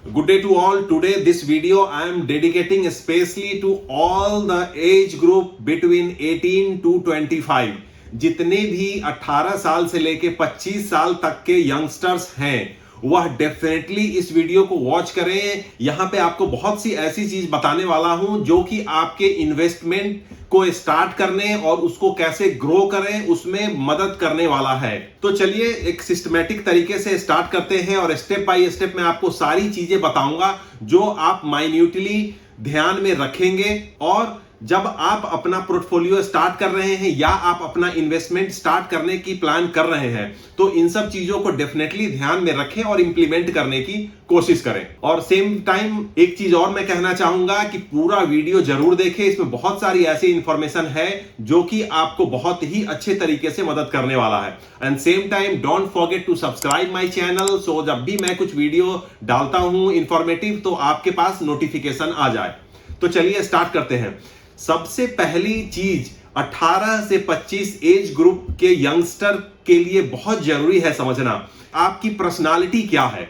Good day to all. Today this video I am dedicating especially to all the age group between 18 to 25. जितने भी 18 साल से लेके 25 साल तक के यंगस्टर्स हैं वह डेफिनेटली इस वीडियो को वॉच करें। यहां पे आपको बहुत सी ऐसी चीज बताने वाला हूं जो कि आपके इन्वेस्टमेंट को स्टार्ट करने और उसको कैसे ग्रो करें उसमें मदद करने वाला है। तो चलिए एक सिस्टमैटिक तरीके से स्टार्ट करते हैं और स्टेप बाय स्टेप मैं आपको सारी चीजें बताऊंगा जो आप माइन्यूटली ध्यान में रखेंगे। और जब आप अपना पोर्टफोलियो स्टार्ट कर रहे हैं या आप अपना इन्वेस्टमेंट स्टार्ट करने की प्लान कर रहे हैं तो इन सब चीजों को डेफिनेटली ध्यान में रखें और इंप्लीमेंट करने की कोशिश करें। और सेम टाइम एक चीज और मैं कहना चाहूंगा कि पूरा वीडियो जरूर देखें, इसमें बहुत सारी ऐसी इंफॉर्मेशन है जो कि आपको बहुत ही अच्छे तरीके से मदद करने वाला है। And same time don't forget to subscribe my channel so जब भी मैं कुछ वीडियो डालता हूं इंफॉर्मेटिव तो आपके पास नोटिफिकेशन आ जाए। तो चलिए स्टार्ट करते हैं। सबसे पहली चीज 18 से 25 एज ग्रुप के यंगस्टर के लिए बहुत जरूरी है समझना आपकी पर्सनालिटी क्या है,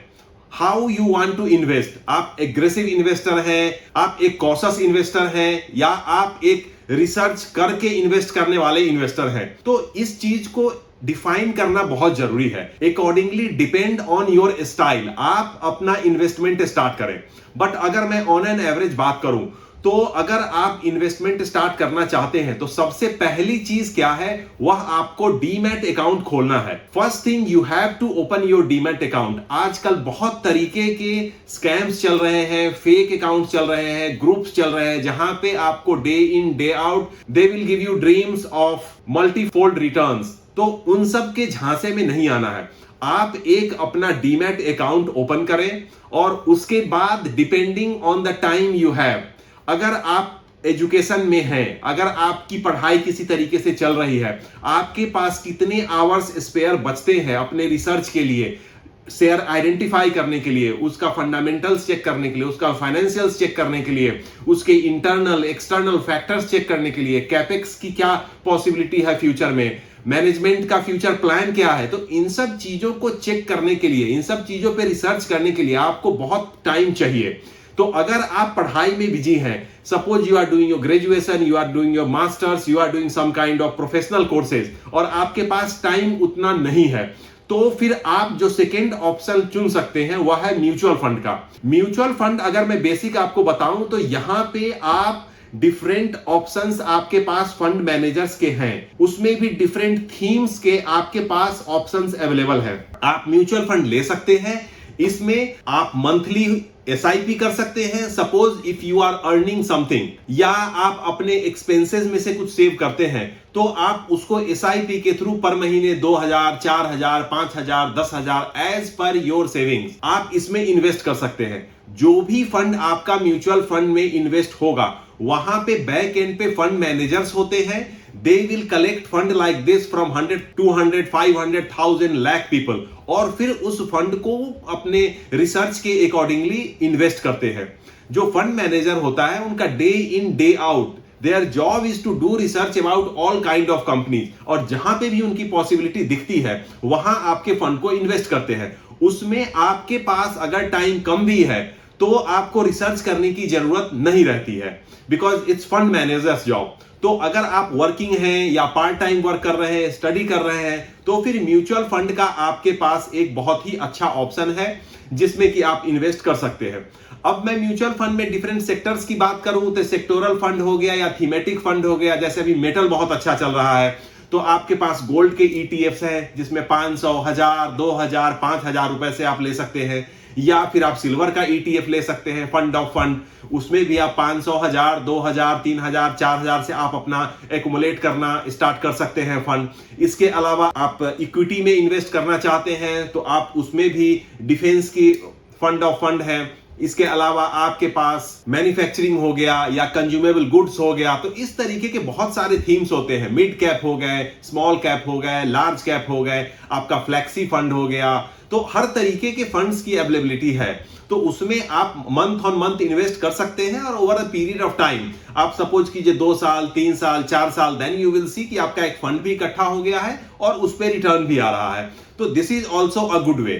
how you want to invest. आप एग्रेसिव इन्वेस्टर हैं, आप एक कॉशियस इन्वेस्टर हैं या आप एक रिसर्च करके इन्वेस्ट करने वाले इन्वेस्टर हैं। तो इस चीज को डिफाइन करना बहुत जरूरी है। Accordingly depend on your style आप अपना इन्वेस्टमेंट स्टार्ट करें। बट अगर मैं ऑन एन एवरेज बात करूं तो अगर आप इन्वेस्टमेंट स्टार्ट करना चाहते हैं तो सबसे पहली चीज क्या है, वह आपको डीमैट अकाउंट खोलना है। First thing you have to open your demat account. आजकल बहुत तरीके के स्कैम्स चल रहे हैं, फेक अकाउंट चल रहे हैं, ग्रुप्स चल रहे हैं जहां पे आपको day in day out they will give you dreams of multifold returns. तो उन सब के झांसे में नहीं आना है। आप एक अपना डीमैट अकाउंट ओपन करें और उसके बाद depending on the time you have, अगर आप एजुकेशन में हैं, अगर आपकी पढ़ाई किसी तरीके से चल रही है, आपके पास कितने आवर्स स्पेयर बचते हैं अपने रिसर्च के लिए, शेयर आइडेंटिफाई करने के लिए, उसका फंडामेंटल्स चेक करने के लिए, उसका फाइनेंशियल्स चेक करने के लिए, उसके इंटरनल एक्सटर्नल फैक्टर्स चेक करने के लिए, कैपेक्स की क्या पॉसिबिलिटी है फ्यूचर में, मैनेजमेंट का फ्यूचर प्लान क्या है। तो इन सब चीजों को चेक करने के लिए, इन सब चीजों पे रिसर्च करने के लिए आपको बहुत टाइम चाहिए। तो अगर आप पढ़ाई में बिजी हैं, suppose you are doing your graduation, you are doing your masters, you are doing some kind of professional courses और आपके पास टाइम उतना नहीं है, तो फिर आप जो सेकेंड ऑप्शन चुन सकते हैं वह है म्यूचुअल फंड का। म्यूचुअल फंड अगर मैं बेसिक आपको बताऊं तो यहां पे आप डिफरेंट ऑप्शंस आपके पास फंड मैनेजर्स के हैं, उसमें भी डिफरेंट थीम्स के आपके पास ऑप्शंस अवेलेबल है। आप म्यूचुअल फंड ले सकते हैं, इसमें आप मंथली एसआईपी कर सकते हैं। Suppose if you are earning something या आप अपने एक्सपेंसेस में से कुछ सेव करते हैं तो आप उसको एसआईपी के थ्रू पर महीने 2000, 4000, 5000, 10,000 एज पर योर सेविंग्स आप इसमें इन्वेस्ट कर सकते हैं। जो भी फंड आपका म्यूचुअल फंड में इन्वेस्ट होगा वहां पे बैक एंड पे फंड मैनेजर्स होते हैं। They will collect fund like this from 100, 200, 500, 1000 lakh people और फिर उस फंड को अपने रिसर्च के अकॉर्डिंगली इन्वेस्ट करते हैं। जो फंड मैनेजर होता है उनका day in day out their job is to do research about all kind of companies और जहां पे भी उनकी पॉसिबिलिटी दिखती है वहां आपके फंड को इन्वेस्ट करते हैं। उसमें आपके पास अगर टाइम कम भी है तो आपको रिसर्च करने की जरूरत नहीं रहती है because it's fund managers job. तो अगर आप वर्किंग हैं या पार्ट टाइम वर्क कर रहे हैं, स्टडी कर रहे हैं तो फिर म्यूचुअल फंड का आपके पास एक बहुत ही अच्छा ऑप्शन है जिसमें कि आप इन्वेस्ट कर सकते हैं। अब मैं म्यूचुअल फंड में डिफरेंट सेक्टर्स की बात करूं तो सेक्टोरल फंड हो गया या थीमेटिक फंड हो गया। जैसे अभी मेटल बहुत अच्छा चल रहा है तो आपके पास गोल्ड के ईटीएफ्स हैं जिसमें 500, 1000, 2000, 5000 रुपए से आप ले सकते हैं, या फिर आप सिल्वर का ईटीएफ ले सकते हैं फंड ऑफ फंड, उसमें भी आप 500, 1000, 2000, 3000, 4000 से आप अपना एक्युमुलेट करना स्टार्ट कर सकते हैं फंड। इसके अलावा आप इक्विटी में इन्वेस्ट करना चाहते हैं तो आप उसमें भी डिफेंस की फंड ऑफ फंड है। इसके अलावा आपके पास मैन्युफैक्चरिंग हो गया या कंज्यूमेबल गुड्स हो गया। तो इस तरीके के बहुत सारे थीम्स होते हैं। मिड कैप हो गए, स्मॉल कैप हो गए, लार्ज कैप हो गए, आपका फ्लेक्सी फंड हो गया। तो हर तरीके के फंड्स की अवेलेबिलिटी है तो उसमें आप मंथ ऑन मंथ इन्वेस्ट कर सकते हैं और over a period of time आप सपोज कीजिए 2 साल, 3 साल, 4 साल, देन यू विल सी कि आपका एक फंड भी इकट्ठा हो गया है और उस पर रिटर्न भी आ रहा है। तो this is also a good way.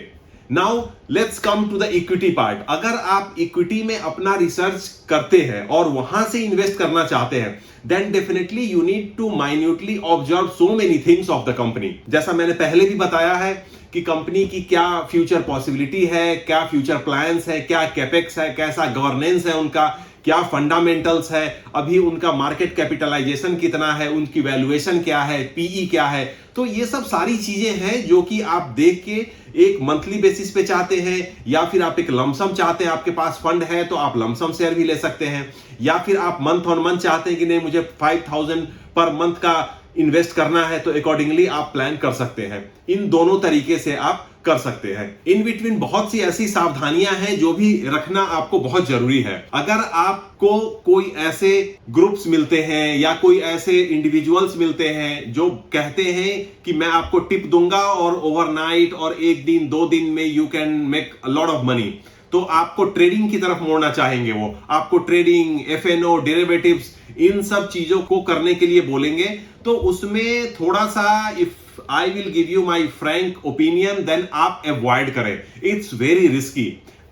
Now let's come to the equity part. अगर आप इक्विटी में अपना रिसर्च करते हैं और वहां से इन्वेस्ट करना चाहते हैं, then definitely you need to minutely observe so many things of the company. जैसा मैंने पहले भी बताया है कि कंपनी की क्या फ्यूचर पॉसिबिलिटी है, क्या फ्यूचर प्लान्स है, क्या कैपेक्स है, कैसा गवर्नेंस है उनका, क्या फंडामेंटल्स है, अभी उनका मार्केट कैपिटलाइजेशन कितना है, उनकी वैल्यूएशन क्या है, पीई क्या है। तो ये सब सारी चीजें हैं जो कि आप देख के एक मंथली बेसिस पे चाहते हैं, या फिर आप एक लमसम चाहते हैं, आपके पास फंड है तो आप लमसम शेयर भी ले सकते हैं, या फिर आप मंथ ऑन मंथ चाहते हैं कि नहीं मुझे 5000 पर मंथ का इन्वेस्ट करना है, तो अकॉर्डिंगली आप प्लान कर सकते हैं। इन दोनों तरीके से आप कर सकते हैं। इन बिटवीन बहुत सी ऐसी सावधानियां हैं जो भी रखना आपको बहुत जरूरी है। अगर आपको कोई ऐसे ग्रुप्स मिलते हैं या कोई ऐसे इंडिविजुअल्स मिलते हैं जो कहते हैं कि मैं आपको टिप दूंगा और ओवरनाइट और एक दिन 2 दिन में you can make a lot of money, तो आपको ट्रेडिंग की तरफ मोड़ना चाहेंगे, वो आपको ट्रेडिंग, एफएनओ, डेरिवेटिव्स, इन सब चीजों को करने के लिए बोलेंगे, तो उसमें थोड़ा सा if I will give you my frank opinion, then आप अवॉइड करें। It's very risky.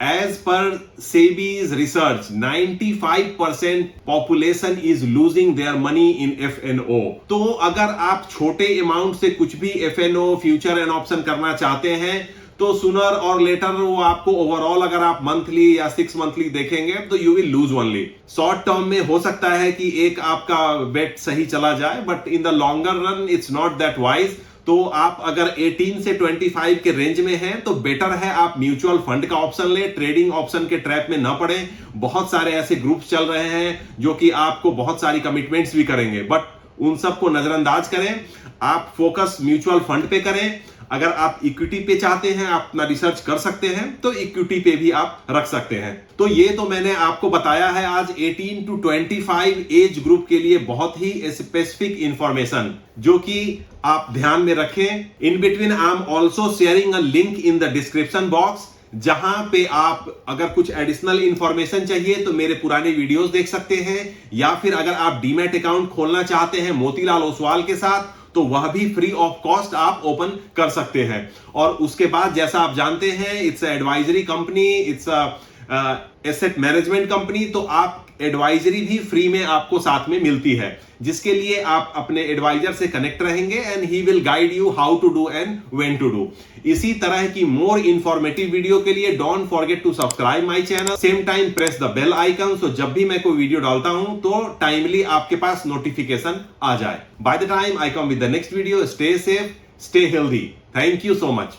As per SEBI's research 95% population is losing their money in FNO. तो अगर आप छोटे अमाउंट से कुछ भी एफएनओ, फ्यूचर एंड ऑप्शन करना चाहते हैं, तो सुनर और लेटर वो आपको ओवरऑल अगर आप मंथली या 6 मंथली देखेंगे तो you will lose only. Short term में हो सकता है कि एक आपका बेट सही चला जाए, but in the longer run it's not that wise. तो आप अगर 18 से 25 के रेंज में हैं तो बेटर है आप म्यूचुअल फंड का ऑप्शन लें, ट्रेडिंग ऑप्शन के ट्रैप में ना पड़े। बहुत सारे ऐसे ग्रुप्स चल रहे हैं जो कि आपको बहुत सारी कमिटमेंट्स भी करेंगे, बट उन सबको नजरअंदाज करें। आप फोकस म्यूचुअल फंड पे करें। अगर आप इक्विटी पे चाहते हैं, आप अपना रिसर्च कर सकते हैं, तो इक्विटी पे भी आप रख सकते हैं। तो ये तो मैंने आपको बताया है आज 18 to 25 एज ग्रुप के लिए बहुत ही स्पेसिफिक इंफॉर्मेशन जो कि आप ध्यान में रखें। In between I am also sharing a link in the description box, जहां पे आप अगर कुछ एडिशनल इंफॉर्मेशन चाहिए तो मेरे पुराने वीडियोस देख सकते हैं, या फिर अगर आप डीमैट अकाउंट खोलना चाहते हैं मोतीलाल ओसवाल के साथ तो वह भी फ्री ऑफ कॉस्ट आप ओपन कर सकते हैं। और उसके बाद जैसा आप जानते हैं, it's advisory company, it's asset management company, तो आप एडवाइजरी भी फ्री में आपको साथ में मिलती है, जिसके लिए आप अपने एडवाइजर से कनेक्ट रहेंगे and he will guide you how to do and when to do. इसी तरह की मोर इंफॉर्मेटिव वीडियो के लिए don't forget to subscribe my channel, same time press the bell icon, so जब भी मैं कोई वीडियो डालता हूं तो टाइमली आपके पास नोटिफिकेशन आ जाए। By the time I come with the next video, stay safe, stay healthy. Thank you so much.